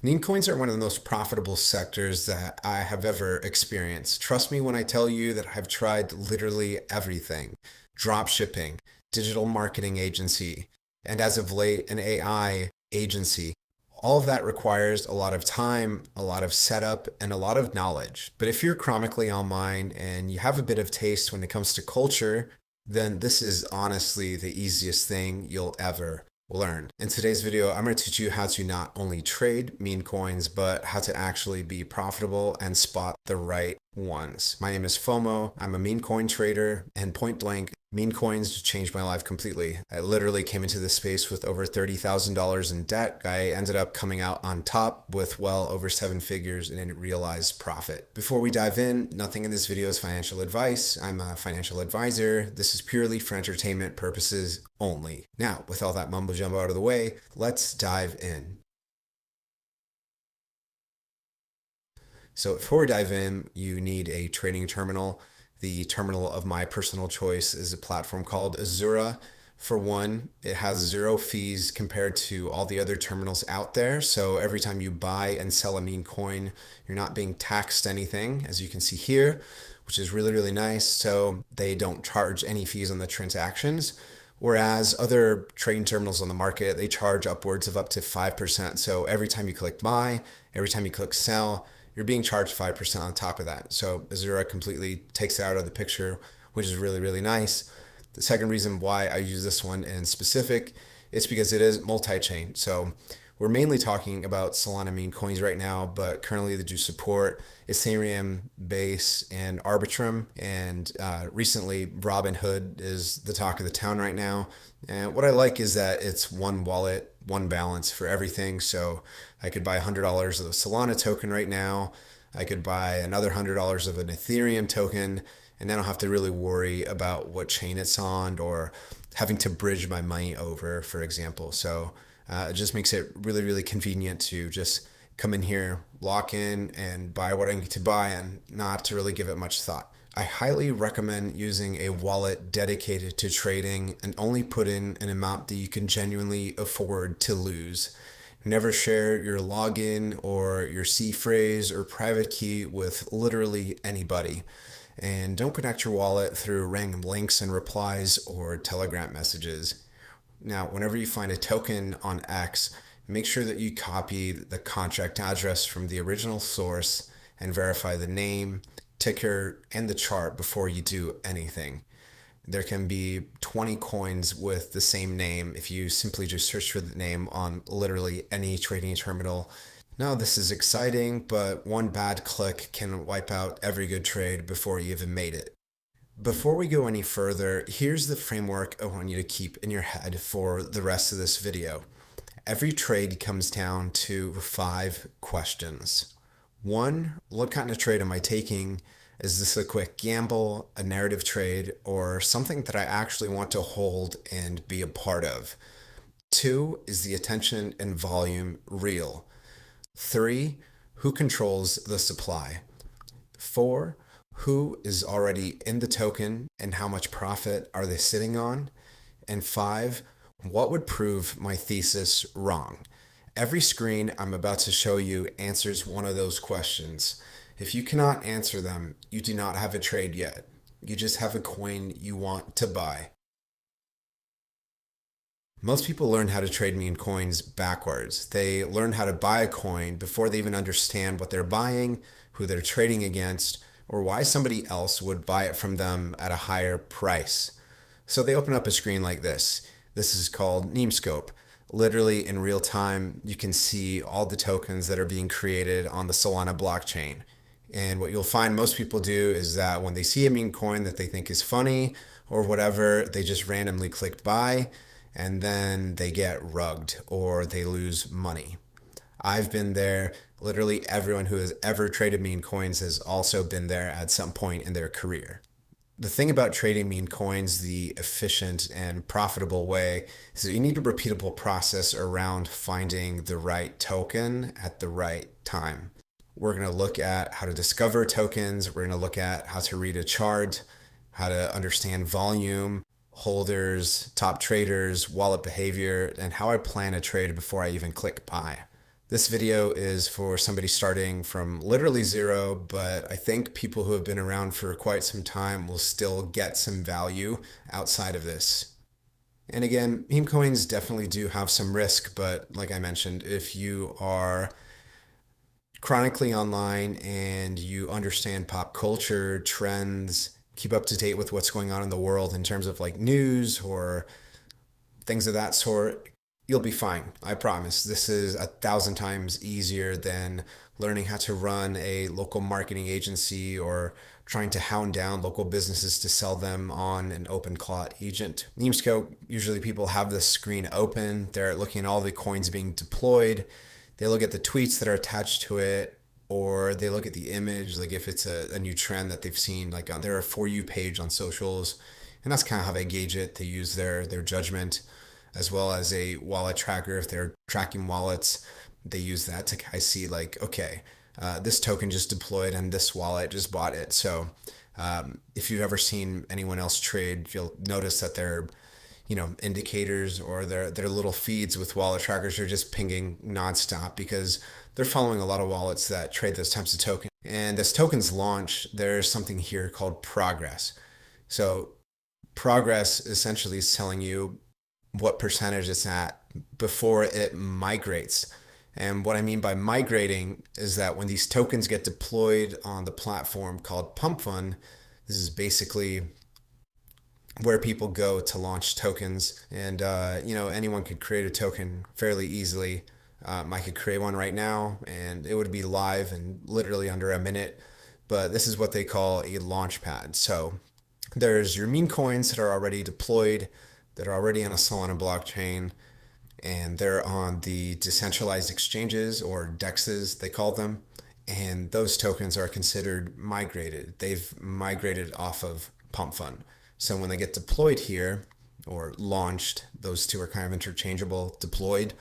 Meme coins are one of the most profitable sectors that I have ever experienced. Trust me when I tell you that I've tried literally everything: drop shipping, digital marketing agency, and as of late, an AI agency. All of that requires a lot of time, a lot of setup, and a lot of knowledge. But if you're chronically online and you have a bit of taste when it comes to culture, then this is honestly the easiest thing you'll ever learn. In today's video, I'm going to teach you how to not only trade meme coins, but how to actually be profitable and spot the right ones. My name is FOMO. I'm a meme coin trader, and point blank, meme coins changed my life completely. I literally came into this space with over $30,000 in debt. I ended up coming out on top with well over 7 figures in realized profit. Before we dive in, nothing in this video is financial advice. I'm a financial advisor. This is purely for entertainment purposes only. Now, with all that mumbo jumbo out of the way, let's dive in. So before we dive in, you need a trading terminal. The terminal of my personal choice is a platform called Azura. For one, it has zero fees compared to all the other terminals out there. So every time you buy and sell a meme coin, you're not being taxed anything, as you can see here, which is really, really nice. So they don't charge any fees on the transactions. Whereas other trading terminals on the market, they charge upwards of up to 5%. So every time you click buy, every time you click sell, you're being charged 5% on top of that. So Azura completely takes it out of the picture, which is really, really nice. The second reason why I use this one in specific is because it is multi-chain. So we're mainly talking about Solana meme coins right now, but currently they do support Ethereum, Base, and Arbitrum. And recently, Robinhood is the talk of the town right now. And what I like is that it's one wallet, one balance for everything. So I could buy $100 of the Solana token right now. I could buy another $100 of an Ethereum token, and then I don't have to really worry about what chain it's on or having to bridge my money over, for example. So it just makes it really, really convenient to just come in here, lock in, and buy what I need to buy and not to really give it much thought. I highly recommend using a wallet dedicated to trading and only put in an amount that you can genuinely afford to lose. Never share your login or your C phrase or private key with literally anybody. And don't connect your wallet through random links and replies or Telegram messages. Now, whenever you find a token on X, make sure that you copy the contract address from the original source and verify the name, ticker, and the chart before you do anything. There can be 20 coins with the same name if you simply just search for the name on literally any trading terminal. Now, this is exciting, but one bad click can wipe out every good trade before you even made it. Before we go any further, here's the framework I want you to keep in your head for the rest of this video. Every trade comes down to 5 questions. 1, what kind of trade am I taking? Is this a quick gamble, a narrative trade, or something that I actually want to hold and be a part of? 2, is the attention and volume real? 3, who controls the supply? 4, who is already in the token and how much profit are they sitting on? And 5, what would prove my thesis wrong? Every screen I'm about to show you answers one of those questions. If you cannot answer them, you do not have a trade yet. You just have a coin you want to buy. Most people learn how to trade meme coins backwards. They learn how to buy a coin before they even understand what they're buying, who they're trading against, or why somebody else would buy it from them at a higher price. So they open up a screen like this. This is called Nemescope. Literally in real time, you can see all the tokens that are being created on the Solana blockchain. And what you'll find most people do is that when they see a meme coin that they think is funny or whatever, they just randomly click buy, and then they get rugged or they lose money. I've been there. Literally everyone who has ever traded meme coins has also been there at some point in their career. The thing about trading meme coins, the efficient and profitable way, is that you need a repeatable process around finding the right token at the right time. We're going to look at how to discover tokens. We're going to look at how to read a chart, how to understand volume, holders, top traders, wallet behavior, and how I plan a trade before I even click buy. This video is for somebody starting from literally zero, but I think people who have been around for quite some time will still get some value outside of this. And again, meme coins definitely do have some risk, but like I mentioned, if you are chronically online and you understand pop culture, trends, keep up to date with what's going on in the world in terms of like news or things of that sort, you'll be fine. I promise. This is 1,000 times easier than learning how to run a local marketing agency or trying to hound down local businesses to sell them on an open clot agent. Memescope, usually people have this screen open. They're looking at all the coins being deployed. They look at the tweets that are attached to it, or they look at the image, like if it's a new trend that they've seen, like on their For You page on socials. And that's kind of how they gauge it. They use their judgment, as well as a wallet tracker. If they're tracking wallets, they use that to kind of see like, okay, this token just deployed and this wallet just bought it. So if you've ever seen anyone else trade, you'll notice that their indicators or their little feeds with wallet trackers are just pinging nonstop because they're following a lot of wallets that trade those types of tokens. And as tokens launch, there's something here called progress. So progress essentially is telling you what percentage it's at before it migrates. And what I mean by migrating is that when these tokens get deployed on the platform called Pump Fund, this is basically where people go to launch tokens. And, anyone could create a token fairly easily. I could create one right now and it would be live in literally under a minute. But this is what they call a launch pad. So there's your meme coins that are already deployed, that are already on a Solana blockchain, and they're on the decentralized exchanges or DEXs, they call them. And those tokens are considered migrated. They've migrated off of Pump Fund. So when they get deployed here or launched, those two are kind of interchangeable, deployed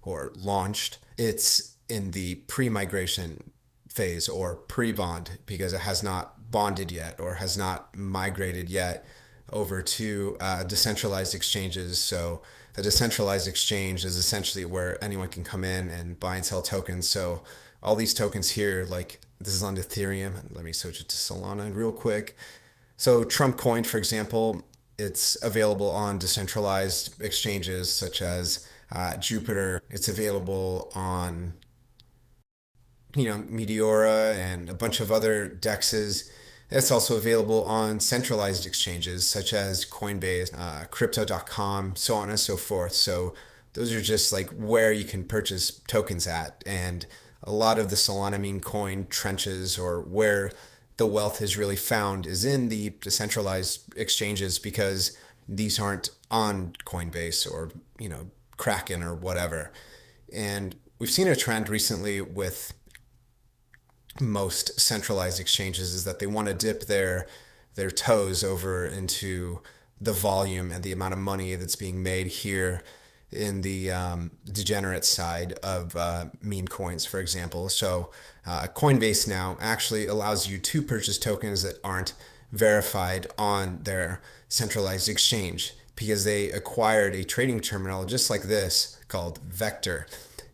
or launched, it's in the pre-migration phase or pre-bond because it has not bonded yet or has not migrated yet over to decentralized exchanges. So a decentralized exchange is essentially where anyone can come in and buy and sell tokens. So all these tokens here, like this is on Ethereum. Let me switch it to Solana real quick. So Trump Coin, for example, it's available on decentralized exchanges such as Jupiter. It's available on Meteora and a bunch of other DEXs. It's also available on centralized exchanges such as Coinbase, crypto.com, so on and so forth. So those are just like where you can purchase tokens at. And a lot of the Solana meme coin trenches or where the wealth is really found is in the decentralized exchanges because these aren't on Coinbase or, Kraken or whatever. And we've seen a trend recently with most centralized exchanges is that they want to dip their toes over into the volume and the amount of money that's being made here in the degenerate side of meme coins, for example. So Coinbase now actually allows you to purchase tokens that aren't verified on their centralized exchange because they acquired a trading terminal just like this called Vector.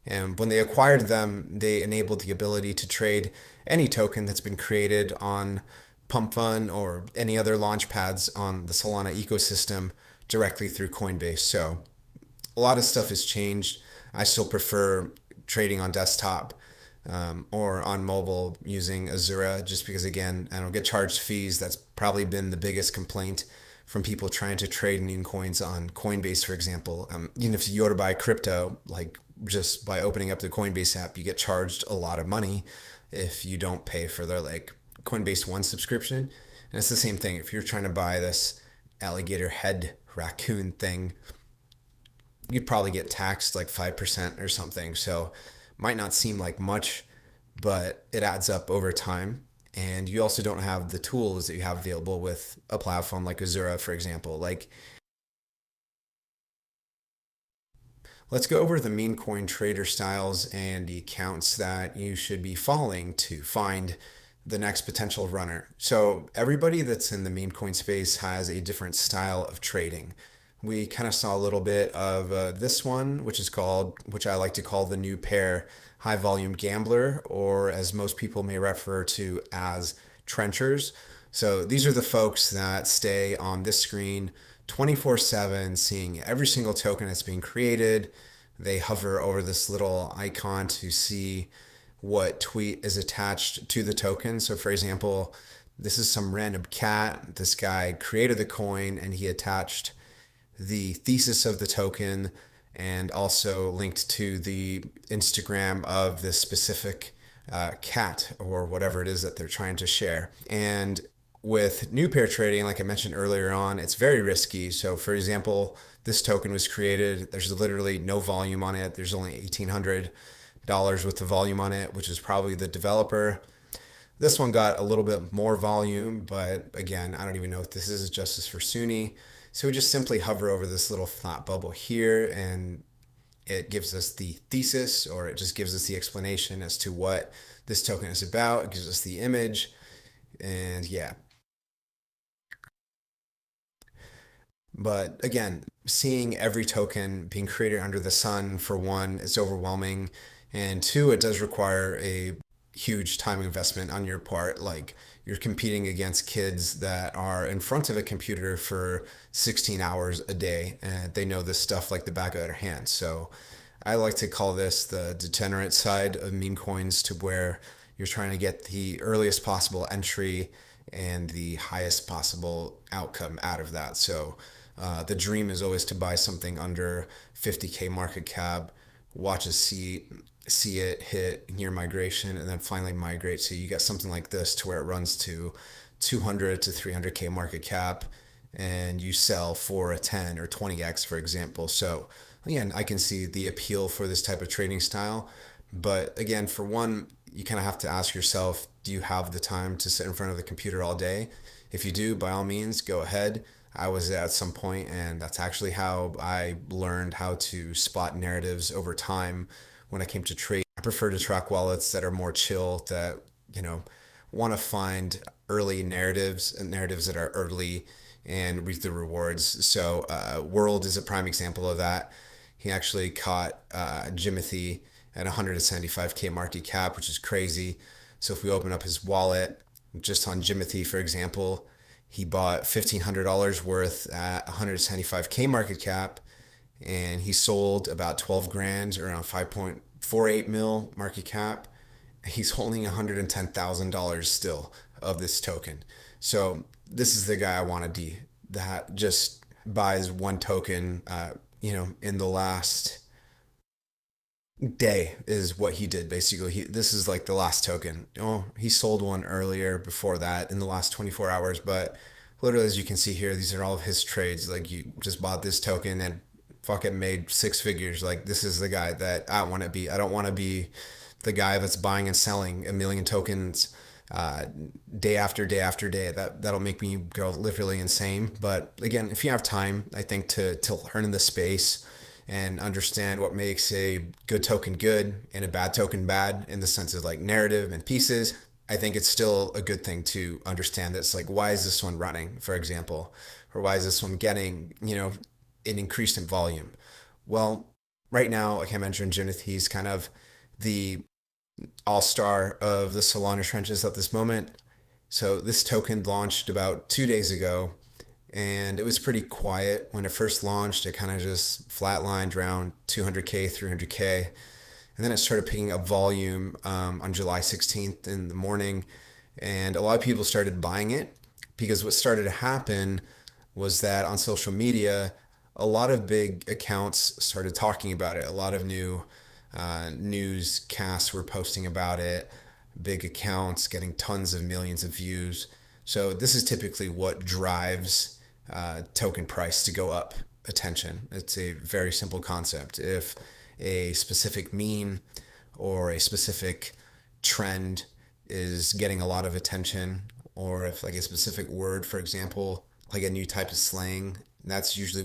And when they acquired them, they enabled the ability to trade any token that's been created on Pump Fund or any other launch pads on the Solana ecosystem directly through Coinbase. So a lot of stuff has changed. I still prefer trading on desktop or on mobile using Azura just because, again, I don't get charged fees. That's probably been the biggest complaint from people trying to trade meme coins on Coinbase, for example. Even if you go to buy crypto, like just by opening up the Coinbase app, you get charged a lot of money if you don't pay for their like Coinbase One subscription. And it's the same thing. If you're trying to buy this alligator head raccoon thing, you'd probably get taxed like 5% or something. So might not seem like much, but it adds up over time. And you also don't have the tools that you have available with a platform like Azura, for example. Like, let's go over the meme coin trader styles and the accounts that you should be following to find the next potential runner. So everybody that's in the meme coin space has a different style of trading. We kind of saw a little bit of this one, which I like to call the new pair. high volume gambler, or as most people may refer to as trenchers. So these are the folks that stay on this screen 24/7, seeing every single token that's being created. They hover over this little icon to see what tweet is attached to the token. So, for example, this is some random cat. This guy created the coin and he attached the thesis of the token and also linked to the Instagram of this specific cat or whatever it is that they're trying to share. And with new pair trading, like I mentioned earlier on, it's very risky. So, for example, this token was created, there's literally no volume on it. There's only $1,800 worth of volume on it, which is probably the developer. This one got a little bit more volume, but again, I don't even know if this is justice for Sunni. So we just simply hover over this little flat bubble here and it gives us the thesis, or it just gives us the explanation as to what this token is about. It gives us the image, and yeah. But again, seeing every token being created under the sun, for one, is overwhelming. And two, it does require a huge time investment on your part. Like you're competing against kids that are in front of a computer for 16 hours a day and they know this stuff like the back of their hand. So I like to call this the degenerate side of meme coins, to where you're trying to get the earliest possible entry and the highest possible outcome out of that. So the dream is always to buy something under 50K market cap, watch a see it hit near migration, and then finally migrate. So you get something like this to where it runs to 200 to 300K market cap, and you sell for a 10 or 20x, for example. So again, I can see the appeal for this type of trading style. But again, for one, you kind of have to ask yourself, do you have the time to sit in front of the computer all day? If you do, by all means, go ahead. I was at some point, and that's actually how I learned how to spot narratives over time when I came to trade. I prefer to track wallets that are more chill, that, you know, want to find early narratives and narratives that are early and reap the rewards. So, World is a prime example of that. He actually caught Jimothy at 175K market cap, which is crazy. So if we open up his wallet, just on Jimothy, for example, he bought $1,500 worth at 175K market cap, and he sold about 12 grand, around 5.48 mil market cap. He's holding $110,000 still of this token. So this is the guy I want to be, that just buys one token, in the last day is what he did basically. This is like the last token. Oh, he sold one earlier before that in the last 24 hours, but literally, as you can see here, these are all of his trades. Like, you just bought this token and fucking made six figures. Like, this is the guy that I want to be. I don't want to be the guy that's buying and selling a million tokens day after day after day. That'll make me go literally insane. But again, if you have time, I think to learn in the space and understand what makes a good token good and a bad token bad, in the sense of like narrative and pieces, I think it's still a good thing to understand this. Like, why is this one running, for example, or why is this one getting, an increase in volume? Well, right now, like I mentioned, Judith, he's kind of the all-star of the Solana trenches at this moment. So this token launched about 2 days ago, and it was pretty quiet when it first launched. It kind of just flatlined around 200K, 300K. And then it started picking up volume on July 16th in the morning. And a lot of people started buying it, because what started to happen was that on social media, a lot of big accounts started talking about it. A lot of new newscasts were posting about it, big accounts getting tons of millions of views. So this is typically what drives token price to go up: attention. It's a very simple concept. If a specific meme or a specific trend is getting a lot of attention, or if like a specific word, for example, like a new type of slang, that's usually